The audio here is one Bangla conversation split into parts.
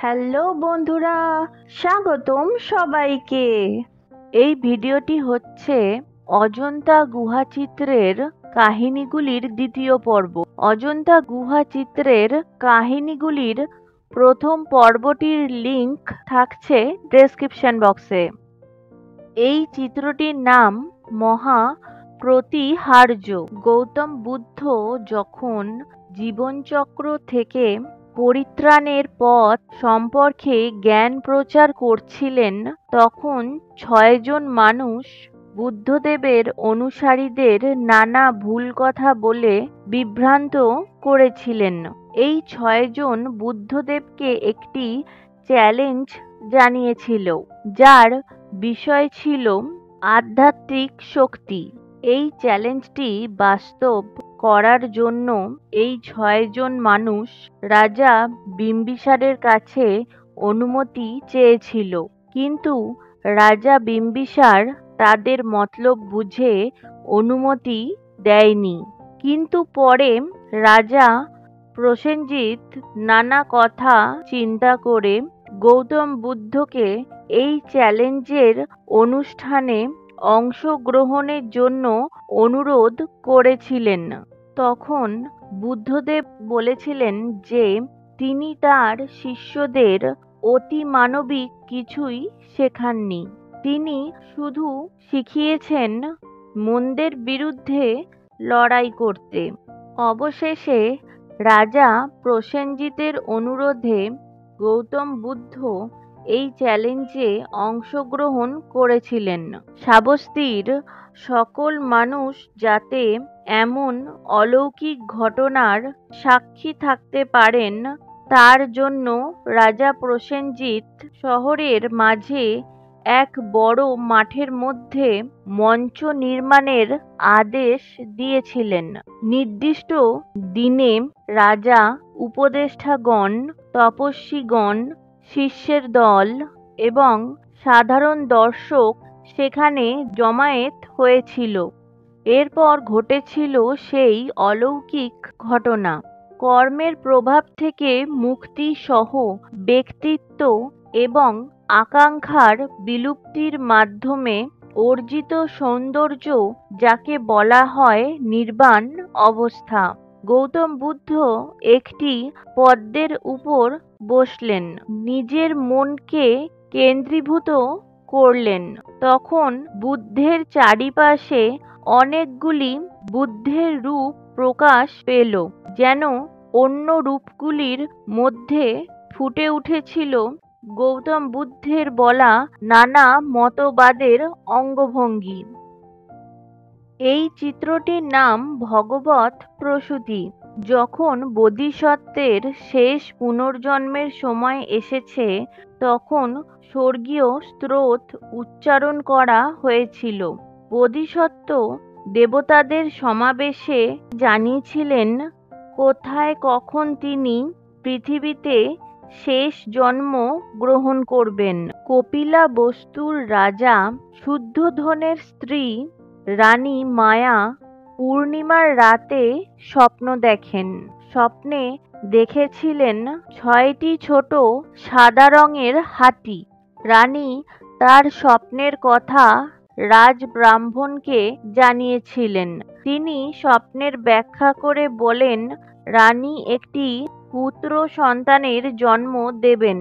হ্যালো বন্ধুরা, স্বাগতম সবাইকে। এই ভিডিওটি হচ্ছে অজন্তা গুহা চিত্রের কাহিনীগুলির দ্বিতীয় পর্ব। অজন্তা গুহা চিত্রের কাহিনীগুলির প্রথম পর্বটির লিংক থাকছে ডেসক্রিপশন বক্সে। এই চিত্রটির নাম মহা প্রতিহার্য। গৌতম বুদ্ধ যখন জীবনচক্র থেকে পরিত্রাণের পথ সম্পর্কে জ্ঞান প্রচার করছিলেন, তখন 6 জন মানুষ বুদ্ধদেবের অনুসারীদের নানা ভুল কথা বলে বিভ্রান্ত করেছিলেন। এই 6 জন বুদ্ধদেবকে একটি চ্যালেঞ্জ জানিয়েছিল, যার বিষয় ছিল আধ্যাত্মিক শক্তি। এই চ্যালেঞ্জটি বাস্তব করার জন্য এই 6 জন মানুষ রাজা বিম্বিসারের কাছে অনুমতি চেয়েছিল, কিন্তু রাজা বিম্বিসার তাদের মতলব বুঝে অনুমতি দেয়নি। কিন্তু পরে রাজা প্রসেনজিৎ নানা কথা চিন্তা করে গৌতম বুদ্ধকে এই চ্যালেঞ্জের অনুষ্ঠানে অংশগ্রহণের জন্য অনুরোধ করেছিলেন। তখন বুদ্ধদেব বলেছিলেন যে তিনি তার শিষ্যদের অতিমানবিক কিছুই শেখাননি, তিনি শুধু শিখিয়েছেন মন্দের বিরুদ্ধে লড়াই করতে। অবশেষে রাজা প্রসেনজিতের অনুরোধে গৌতম বুদ্ধ এই চ্যালেঞ্জে অংশগ্রহণ করেছিলেন। শ্রাবস্তির সকল মানুষ যাতে এমন অলৌকিক ঘটনার সাক্ষী থাকতে পারেন, তার জন্য রাজা প্রসেনজিৎ শহরের মাঝে এক বড় মাঠের মধ্যে মঞ্চ নির্মাণের আদেশ দিয়েছিলেন। নির্দিষ্ট দিনে রাজা, উপদেষ্টাগণ, তপস্বীগণ, শিষ্যের দল এবং সাধারণ দর্শক সেখানে জমায়েত হয়েছিল। এরপর ঘটেছিল সেই অলৌকিক ঘটনা। কর্মের প্রভাব থেকে মুক্তি সহ ব্যক্তিত্ব এবং আকাঙ্ক্ষার বিলুপ্তির মাধ্যমে অর্জিত সৌন্দর্য, যাকে বলা হয় নির্বাণ অবস্থা। গৌতম বুদ্ধ একটি পদ্মের উপর বসলেন, নিজের মনকে কেন্দ্রীভূত করলেন। তখন বুদ্ধের চারিপাশে অনেকগুলি বুদ্ধের রূপ প্রকাশ পেল, যেন অন্য রূপগুলির মধ্যে ফুটে উঠেছিল গৌতম বুদ্ধের বলা নানা মতবাদের অঙ্গভঙ্গি। এই চিত্রটির নাম ভগবৎ প্রসূতি। যখন বোধিসত্ত্বের শেষ পুনর্জন্মের সময় এসেছে, তখন স্বর্গীয় স্রোত উচ্চারণ করা হয়েছিল। বোধিসত্ত্ব দেবতাদের সমাবেশে জানিয়েছিলেন কোথায় কখন তিনি পৃথিবীতে শেষ জন্ম গ্রহণ করবেন। কপিলা বস্তুর রাজা শুদ্ধোধনের স্ত্রী রানী মায়া পূর্ণিমার রাতে স্বপ্ন দেখেন। স্বপ্নে দেখেছিলেন 6টি ছোট সাদা রঙের হাতি। রানী তার স্বপ্নের কথা রাজব্রাহ্মণকে জানিয়েছিলেন। তিনি স্বপ্নের ব্যাখ্যা করে বলেন, রানী একটি পুত্র সন্তানের জন্ম দেবেন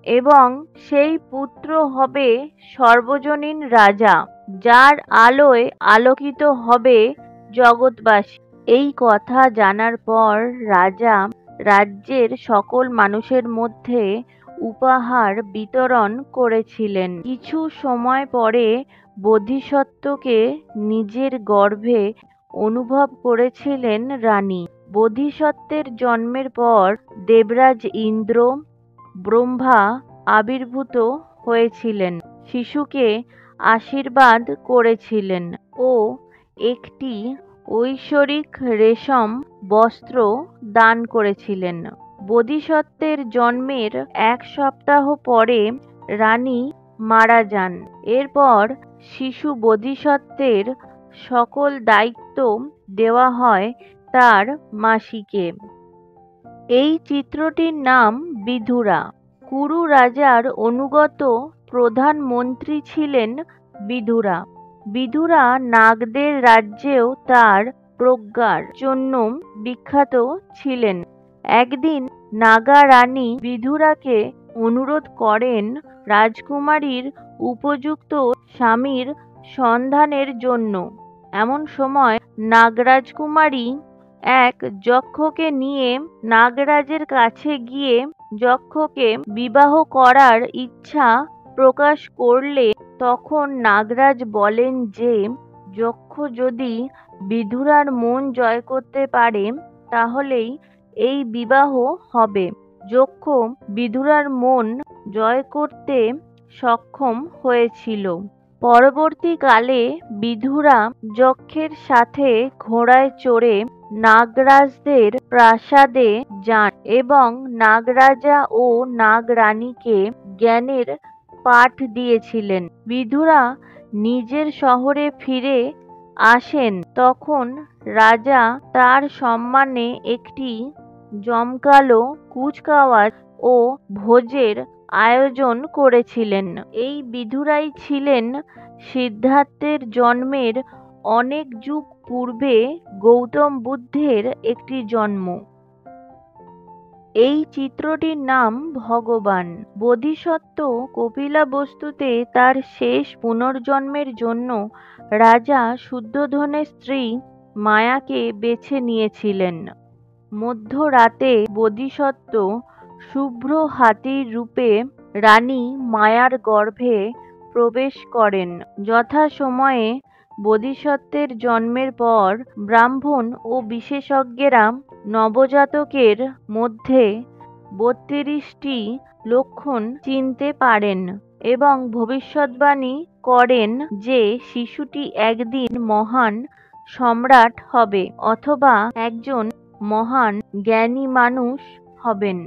এবং সেই পুত্র হবে সর্বজনীন রাজা, যার আলোয় আলোকিত হবে জগৎবাসী। এই কথা জানার পর রাজা রাজ্যের সকল মানুষের মধ্যে উপহার বিতরণ করেছিলেন। কিছু সময় পরে বোধিসত্ত্বকে নিজের গর্ভে অনুভব করেছিলেন রানী। বোধিসত্ত্বের জন্মের পর দেবরাজ ইন্দ্র, ব্রহ্মা আবির্ভূত হয়েছিলেন, শিশুকে আশীর্বাদ করেছিলেন ও একটি ঐশ্বরিক রেশম বস্ত্র দান করেছিলেন। বোধিসত্ত্বের জন্মের 1 সপ্তাহ পরে রানী মারা যান। এরপর শিশু বোধিসত্ত্বের সকল দায়িত্ব দেওয়া হয় তার মাসিকে। এই চিত্রটির নাম বিধুরা। কুরু রাজার অনুগত প্রধানমন্ত্রী ছিলেন বিদুরা। বিদুরা নাগদের রাজ্যেও তার প্রজ্ঞার জন্য বিখ্যাত ছিলেন। একদিন নাগা রানী বিদুরাকে অনুরোধ করেন রাজকুমারীর উপযুক্ত স্বামীর সন্ধানের জন্য। এমন সময় নাগরাজকুমারী এক যক্ষকে নিয়ে নাগরাজের কাছে গিয়ে যক্ষকে বিবাহ করার ইচ্ছা প্রকাশ করলে তখন নাগরাজ বলেন যে যক্ষ যদি বিদুরার মন জয় করতে পারে তাহলেই এই বিবাহ হবে। যক্ষ বিদুরার মন জয় করতে সক্ষম হয়েছিল। পরবর্তীকালে বিদুরা যক্ষের সাথে ঘোড়ায় চড়ে নাগরাজদের প্রাসাদে যান এবং নাগরাজা ও নাগরানীকে জ্ঞানের পাঠ দিয়েছিলেন। বিদুরা নিজের শহরে ফিরে আসেন তখন রাজা তার সম্মানে একটি জমকালো কুচকাওয়াজ ও ভোজের আয়োজন করেছিলেন। এই বিদুরাই ছিলেন সিদ্ধার্থের জন্মের অনেক যুগ পূর্বে গৌতম বুদ্ধের একটি জন্ম। এই চিত্রটির নাম ভগবান। বোধিসত্ত্ব কপিলাবস্তুতে তার শেষ পুনর্জন্মের জন্য রাজা শুদ্ধোধনের স্ত্রী মায়াকে বেছে নিয়েছিলেন। মধ্যরাতে বোধিসত্ত্ব শুভ্র হাতির রূপে রানী মায়ার গর্ভে প্রবেশ করেন। যথাসময়ে বোধিসত্ত্বের জন্মের পর ব্রাহ্মণ ও বিশেষজ্ঞেরা নবজাতকের মধ্যে ৩২টি লক্ষণ চিনতে পারেন এবং ভবিষ্যদ্বাণী করেন যে শিশুটি একদিন মহান সম্রাট হবে অথবা একজন মহান জ্ঞানী মানুষ হবেন।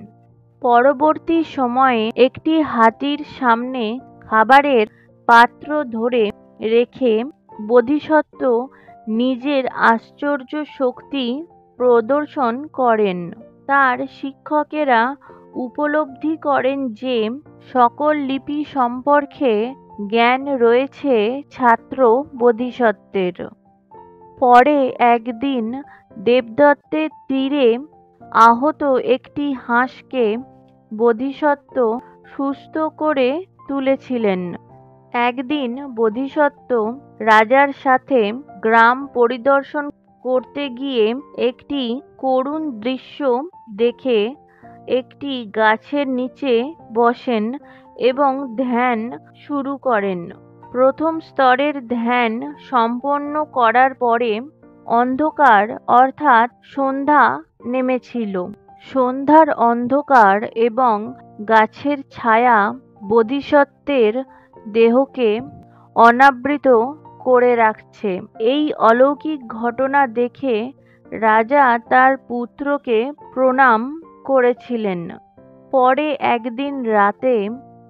পরবর্তী সময়ে একটি হাতির সামনে খাবারের পাত্র ধরে রেখে বোধিসত্ত্ব নিজের আশ্চর্য শক্তি প্রদর্শন করেন। তার শিক্ষকেরা উপলব্ধি করেন যে সকল লিপি সম্পর্কে জ্ঞান রয়েছে ছাত্র বোধিসত্ত্বের। পরে একদিন দেবদত্তের তীরে আহত একটি হাঁসকে বোধিসত্ত্ব সুস্থ করে তুলেছিলেন। একদিন বোধিসত্ত্ব রাজার সাথে গ্রাম পরিদর্শন করতে গিয়ে একটি করুণ দৃশ্য দেখে একটি গাছের নিচে বসেন এবং ধ্যান শুরু করেন। প্রথম স্তরের ধ্যান সম্পন্ন করার পরে অন্ধকার অর্থাৎ সন্ধ্যা নেমেছিল। সন্ধ্যার অন্ধকার এবং গাছের ছায়া বোধিসত্ত্বের দেহকে অনাবৃত করে রাখছে। এই অলৌকিক ঘটনা দেখে রাজা তার পুত্রকে প্রণাম করেছিলেন। পরে একদিন রাতে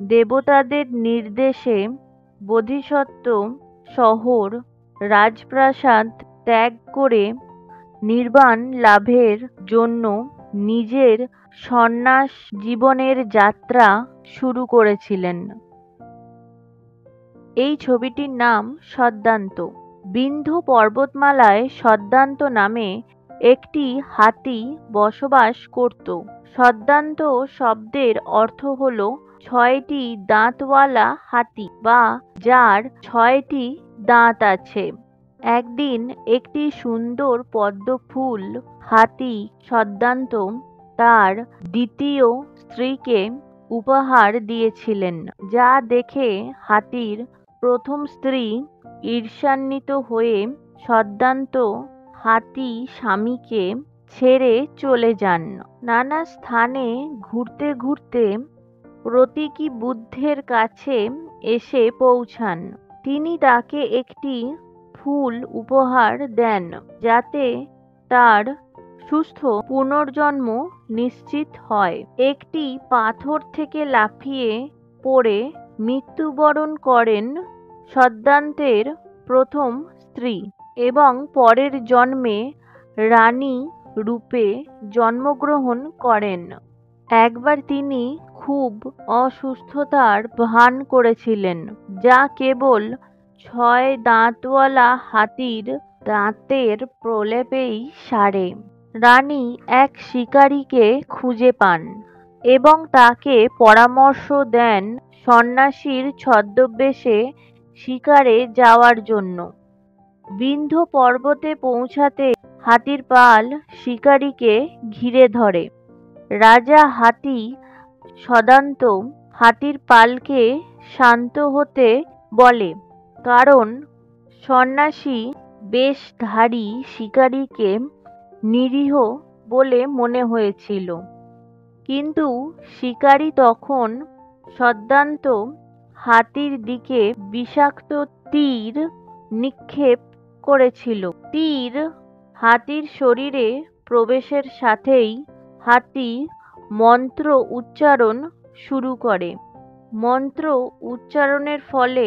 দেবতাদের নির্দেশে বোধিসত্ত্ব শহর রাজপ্রাসাদ ত্যাগ করে নির্বাণ লাভের জন্য নিজের সন্ন্যাস জীবনের যাত্রা শুরু করেছিলেন। এই ছবিটির নাম সদ্দান্ত। বিন্ধ্য পর্বতমালায় সদ্দান্ত নামে একটি হাতি বসবাস করত। সদ্দান্ত শব্দের অর্থ হল ৬টি দাঁতওয়ালা হাতি বা যার ৬টি দাঁত আছে। একদিন একটি সুন্দর পদ্মফুল হাতি সদ্দান্ত তার দ্বিতীয় স্ত্রীকে উপহার দিয়েছিলেন, যা দেখে হাতির প্রথম স্ত্রী ঈর্ষান্বিত হয়ে সদ্দান্ত হাতি স্বামীকে ছেড়ে চলে যান। নানা স্থানে ঘুরতে ঘুরতে প্রতীকী বুদ্ধের কাছে এসে পৌঁছান। তিনি তাকে একটি ফুল উপহার দেন যাতে তার সুস্থ পুনর্জন্ম নিশ্চিত হয়। একটি পাথর থেকে লাফিয়ে পড়ে মৃত্যুবরণ করেন সদ্দান্তের প্রথম স্ত্রী এবং পরের জন্মে রানী রূপে জন্মগ্রহণ করেন। একবার তিনি খুব অসুস্থতার ভান করেছিলেন, যা কেবল ৬ দাঁতওয়ালা হাতির দাঁতের প্রলেপেই সারে। রানী এক শিকারীকে খুঁজে পান এবং তাকে পরামর্শ দেন সন্ন্যাসীর ছদ্মবেশে শিকারে যাওয়ার জন্য। বিন্ধ্য পর্বতে পৌঁছাতে হাতির পাল শিকারীকে ঘিরে ধরে। রাজা হাতি সদান্ত হাতির পালকে শান্ত হতে বলে, কারণ সন্ন্যাসী বেশধারী শিকারীকে নিরীহ বলে মনে হয়েছিল। কিন্তু শিকারী তখন সদান্ত হাতির দিকে বিষাক্ত তীর নিক্ষেপ করেছিল। তীর হাতির শরীরে প্রবেশের সাথেই হাতি মন্ত্র উচ্চারণ শুরু করে। মন্ত্র উচ্চারণের ফলে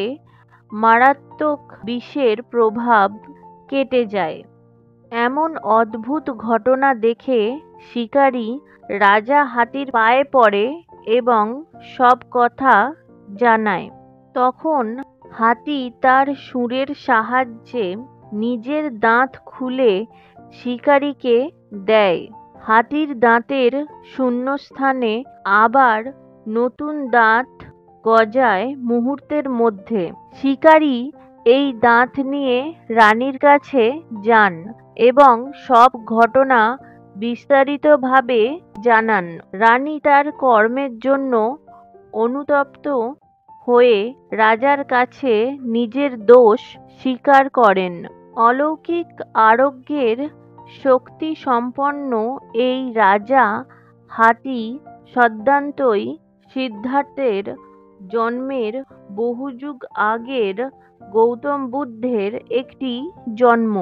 মারাত্মক বিষের প্রভাব কেটে যায়। এমন অদ্ভুত ঘটনা দেখে শিকারী রাজা হাতির পায়ে পড়ে এবং সব কথা জানায়। তখন হাতি তার শুঁড়ের সাহায্যে নিজের দাঁত খুলে শিকারীকে দেয়। হাতির দাঁতের শূন্যস্থানে আবার নতুন দাঁত গজায় মুহূর্তের মধ্যে। শিকারী এই দাঁত নিয়ে রানীর কাছে যান এবং সব ঘটনা বিস্তারিতভাবে জানান। রানী তার কর্মের জন্য অনুতপ্ত হয়ে রাজার কাছে নিজের দোষ স্বীকার করেন। অলৌকিক আরোগ্যের শক্তি সম্পন্ন এই রাজা হাতি সদান্তই সিদ্ধার্থের জন্মের বহু যুগ আগের গৌতম বুদ্ধের একটি জন্ম।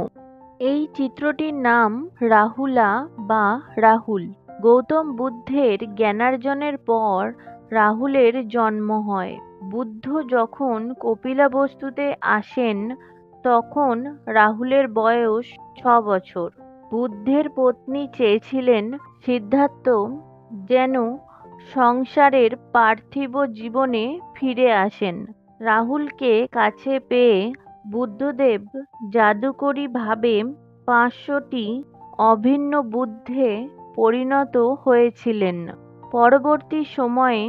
এই চিত্রটির নাম রাহুলা বা রাহুল। গৌতম বুদ্ধের জ্ঞানার্জনের পর রাহুলের জন্ম হয়। বুদ্ধ যখন কপিলাবস্তুতে আসেন তখন রাহুলের বয়স ৬ বছর। বুদ্ধের পত্নী চেয়েছিলেন সিদ্ধার্থ যেন সংসারের পার্থিব জীবনে ফিরে আসেন। রাহুলকে কাছে পেয়ে বুদ্ধদেব জাদুকরীভাবে ৫০০টি অভিন্ন বুদ্ধে পরিণত হয়েছিলেন। পরবর্তী সময়ে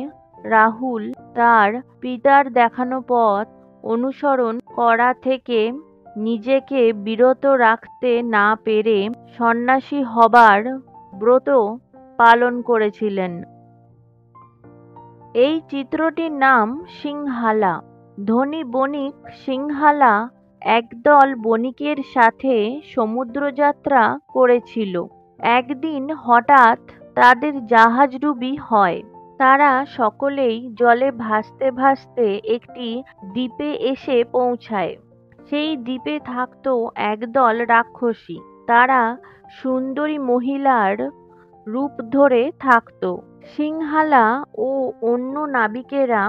রাহুল তার পিতার দেখানো পথ অনুসরণ করা থেকে নিজেকে বিরত রাখতে না পেরে সন্ন্যাসী হবার ব্রত পালন করেছিলেন। এই চিত্রটির নাম সিংহালা। ধনী বণিক সিংহালা একদল বণিকের সাথে সমুদ্রযাত্রা করেছিল। একদিন হঠাৎ তাদের জাহাজডুবি হয়। তারা সকলেই জলে ভাসতে ভাসতে একটি দ্বীপে এসে পৌঁছায়। সেই দ্বীপে থাকত একদল রাক্ষসী। তারা সুন্দরী মহিলার রূপ ধরে থাকত। সিংহালা ও অন্য নাবিকেরা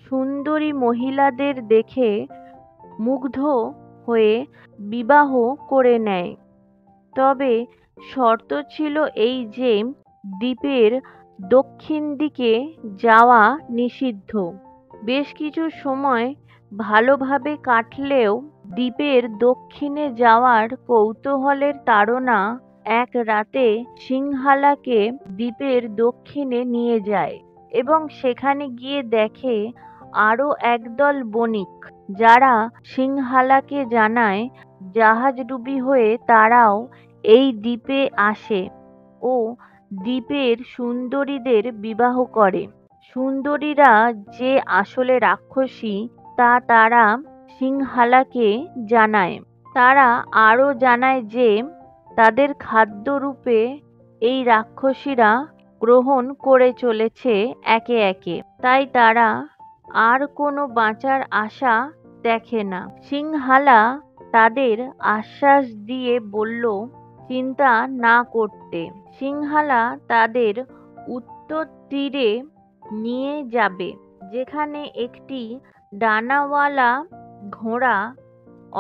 সুন্দরী মহিলাদের দেখে মুগ্ধ হয়ে বিবাহ করে নেয়। তবে শর্ত ছিল এই যে দ্বীপের দক্ষিণ দিকে যাওয়া নিষিদ্ধ। বেশ কিছু সময় ভালোভাবে কাটলেও দ্বীপের দক্ষিণে যাওয়ার কৌতূহলের তাড়না এক রাতে সিংহালাকে দ্বীপের দক্ষিণে নিয়ে যায় এবং সেখানে গিয়ে দেখে আরও একদল বণিক, যারা সিংহালাকে জানায় জাহাজডুবি হয়ে তারাও এই দ্বীপে আসে ও দ্বীপের সুন্দরীদের বিবাহ করে। সুন্দরীরা যে আসলে রাক্ষসী তা তারা সিংহালাকে জানায়। তারা আরও জানায় যে তাদের খাদ্যরূপে এই রাক্ষসীরা গ্রহণ করে চলেছে একে একে, তাই তারা আর কোনো বাঁচার আশা দেখে না। সিংহালা তাদের আশ্বাস দিয়ে বলল চিন্তা না করতে। সিংহালা তাদের উত্তর তীরে নিয়ে যাবে, যেখানে একটি ডানাওয়ালা ঘোড়া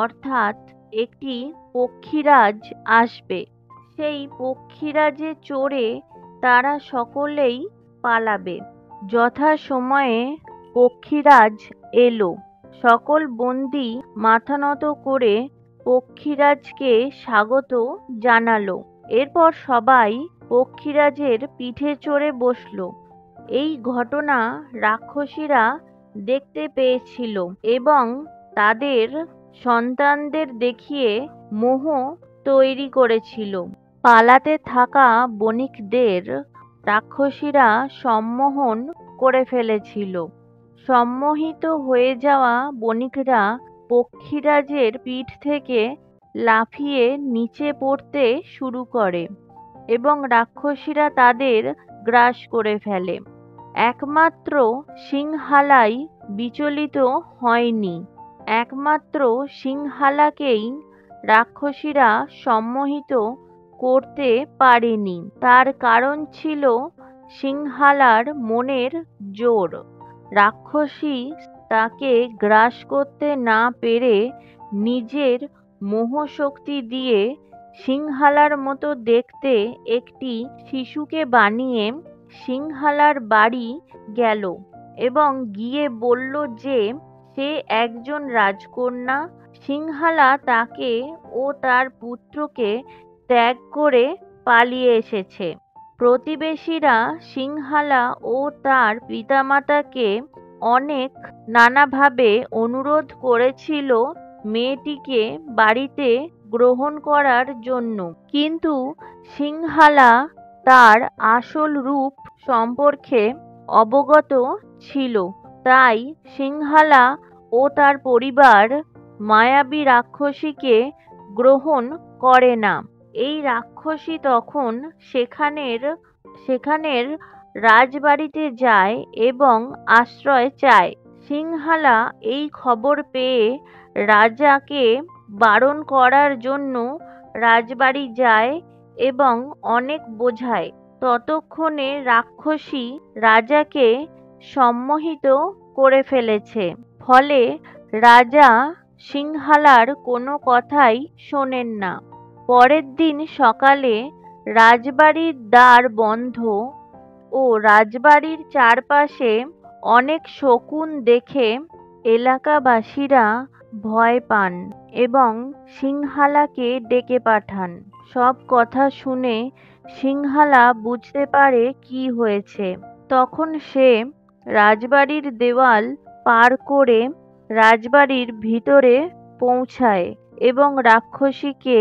অর্থাৎ একটি পক্ষীরাজ আসবে। সেই পক্ষীরাজে চড়ে তারা সকলেই পালাবে। যথাসময়ে পক্ষীরাজ এলো। সকল বন্দী মাথা নত করে পক্ষীরাজকে স্বাগত জানালো। এরপর সবাই পক্ষীরাজের পিঠে চড়ে বসল। এই ঘটনা রাক্ষসীরা দেখতে পেয়েছিল এবং তাদের সন্তানদের দেখিয়ে মোহ তৈরি করেছিল। পালাতে থাকা বণিকদের রাক্ষসীরা সম্মোহন করে ফেলেছিল। সম্মোহিত হয়ে যাওয়া বণিকরা পক্ষীরাজের পিঠ থেকে লাফিয়ে নিচে পড়তে শুরু করে এবং রাক্ষসীরা তাদের গ্রাস করে ফেলে। একমাত্র সিংহালাই বিচলিত হয়নি। একমাত্র সিংহালাকেই রাক্ষসীরা সম্মোহিত করতে পারেনি। তার কারণ ছিল সিংহালার মনের জোর। রাক্ষসী তাকে গ্রাস করতে না পেরে নিজের মোহশক্তি দিয়ে সিংহালার মতো দেখতে একটি শিশুকে বানিয়ে সিংহালার বাড়ি গেল এবং গিয়ে বলল যে সে একজন রাজকন্যা। সিংহালা তাকে ও তার পুত্রকে ত্যাগ করে পালিয়ে এসেছে। প্রতিবেশীরা সিংহালা ও তার পিতামাতাকে অনেক নানাভাবে অনুরোধ করেছিল মেয়েটিকে বাড়িতে গ্রহণ করার জন্য, কিন্তু সিংহালা তার আসল রূপ সম্পর্কে অবগত ছিল। তাই সিংহালা ও তার পরিবার মায়াবী রাক্ষসীকে গ্রহণ করে না। এই রাক্ষসী তখন সেখানের রাজবাড়িতে যায় এবং আশ্রয় চায়। সিংহালা এই খবর পেয়ে রাজাকে বারণ করার জন্য রাজবাড়ি যায় এবং অনেক বোঝায়। ততক্ষণে রাক্ষসী রাজাকে সম্মোহিত করে ফেলেছে। ফলে রাজা সিংহালার কোনো কথাই শোনেন না। পরের দিন সকালে রাজবাড়ির দ্বার বন্ধ ও রাজবাড়ির চারপাশে অনেক শকুন দেখে এলাকাবাসীরা ভয় পান এবং সিংহালাকে ডেকে পাঠান। সব কথা শুনে সিংহালা বুঝতে পারে কি হয়েছে। তখন সে রাজবাড়ির দেওয়াল পার করে রাজবাড়ির ভিতরে পৌঁছায় এবং রাক্ষসীকে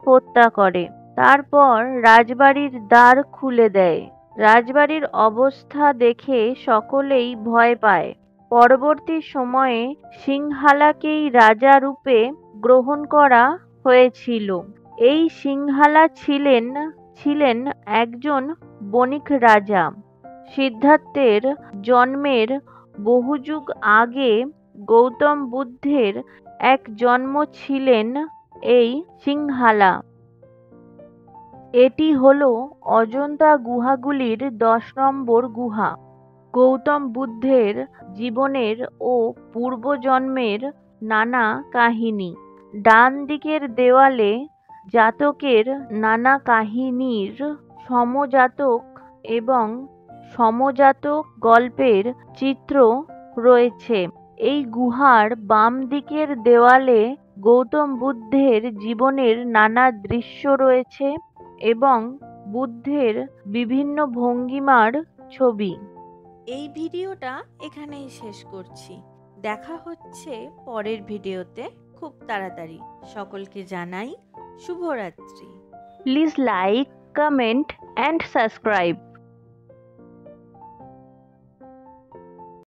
হত্যা করে। তারপর রাজবাড়ির দ্বার খুলে দেয়। রাজবাড়ির অবস্থা দেখে সকলেই ভয় পায়। পরবর্তী সময়ে সিংহালাকেই রাজা রূপে গ্রহণ করা হয়েছিল। এই সিংহালা ছিলেন একজন বণিক রাজা। সিদ্ধার্থের জন্মের বহু যুগ আগে গৌতম বুদ্ধের এক জন্ম ছিলেন এই সিংহালা। এটি হল অজন্তা গুহাগুলির 10 নম্বর গুহা। গৌতম বুদ্ধের জীবনের ও পূর্বজন্মের নানা কাহিনী। ডান দিকের দেওয়ালে জাতকের নানা কাহিনীর সমজাতক এবং সমজাতক গল্পের চিত্র রয়েছে। এই গুহার বাম দিকের দেওয়ালে গৌতম বুদ্ধের জীবনের নানা দৃশ্য রয়েছে এবং বুদ্ধের বিভিন্ন ভঙ্গিমার ছবি। এই ভিডিওটা এখানেই শেষ করছি। দেখা হচ্ছে পরের ভিডিওতে খুব তাড়াতাড়ি। সকলকে জানাই শুভরাত্রি। Please like, comment and subscribe.